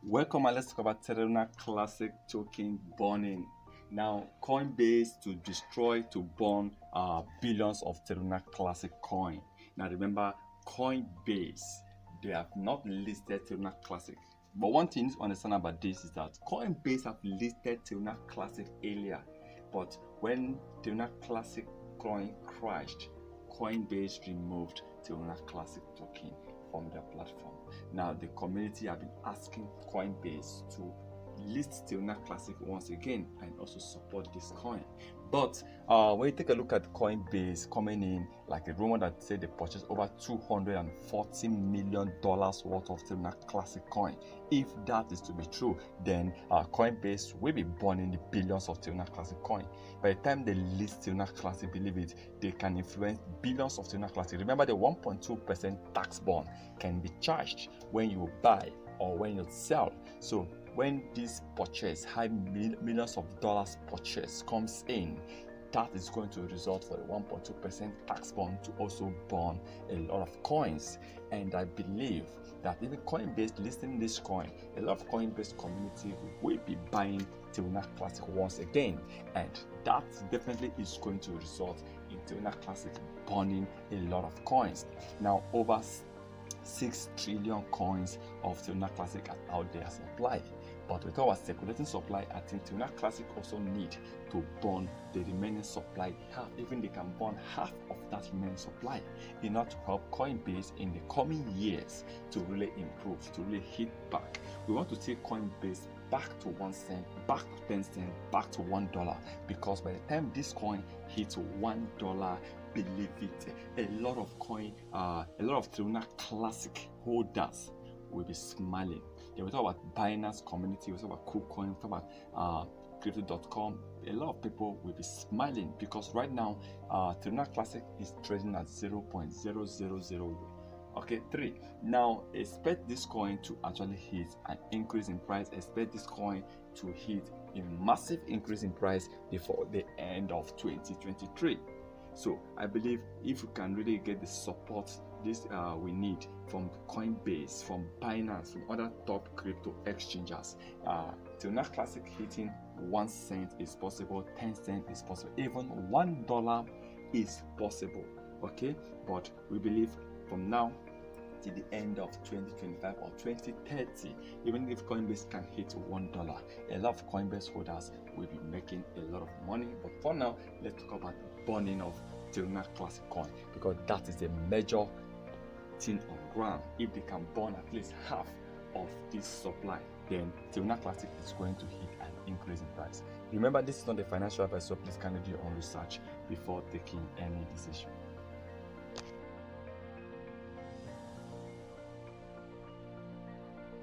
Welcome and let's talk about Terra Classic token burning. Now, Coinbase to destroy, to burn billions of Terra Classic coin. Now, remember, Coinbase, they have not listed Terra Classic. But one thing to understand about this is that Coinbase have listed Terra Classic earlier. But when Terra Classic coin crashed, Coinbase removed Terra Classic token from their platform. Now the community have been asking Coinbase to list Terra Classic once again and also support this coin. But when you take a look at Coinbase coming in, like a rumor that said they purchased over $240 million worth of Terra Classic coin. If that is to be true, then Coinbase will be burning the billions of Terra Classic coin. By the time they list Terra Classic, believe it, they can influence billions of Terra Classic. Remember, the 1.2% tax bond can be charged when you buy or when you sell. So when this purchase, high millions of dollars purchase comes in, that is going to result for the 1.2% tax bond to also burn a lot of coins. And I believe that even Coinbase listing this coin, a lot of Coinbase community will be buying Terra Classic once again, and that definitely is going to result in Terra Classic burning a lot of coins. Now, over 6 trillion coins of Terra Classic are out there supply. But with our circulating supply, I think Terra Classic also need to burn the remaining supply half. Even they can burn half of that remaining supply in order to help Coinbase in the coming years to really improve, to really hit back. We want to take Coinbase back to 1 cent, back to 10 cents, back to $1, because by the time this coin hits $1, believe it, a lot of Terra Classic holders will be smiling. They will talk about Binance community, we talk about Kucoin, we talk about crypto.com. A lot of people will be smiling because right now Terra Classic is trading at 0.0003. Now expect this coin to actually hit an increase in price. Expect this coin to hit a massive increase in price before the end of 2023. So I believe if we can really get the support we need from Coinbase, from Binance, from other top crypto exchanges, Terra Classic hitting 1 cent is possible, 10 cents is possible, even $1 is possible. Okay, but we believe from now till the end of 2025 or 2030, even if Coinbase can hit $1, a lot of Coinbase holders will be making a lot of money. But for now, let's talk about burning of Terra Classic coin, because that is a major thing on ground. If they can burn at least half of this supply, then Terra Classic is going to hit an increase in price. Remember, this is not a financial advice, so please kindly do your own research before taking any decision.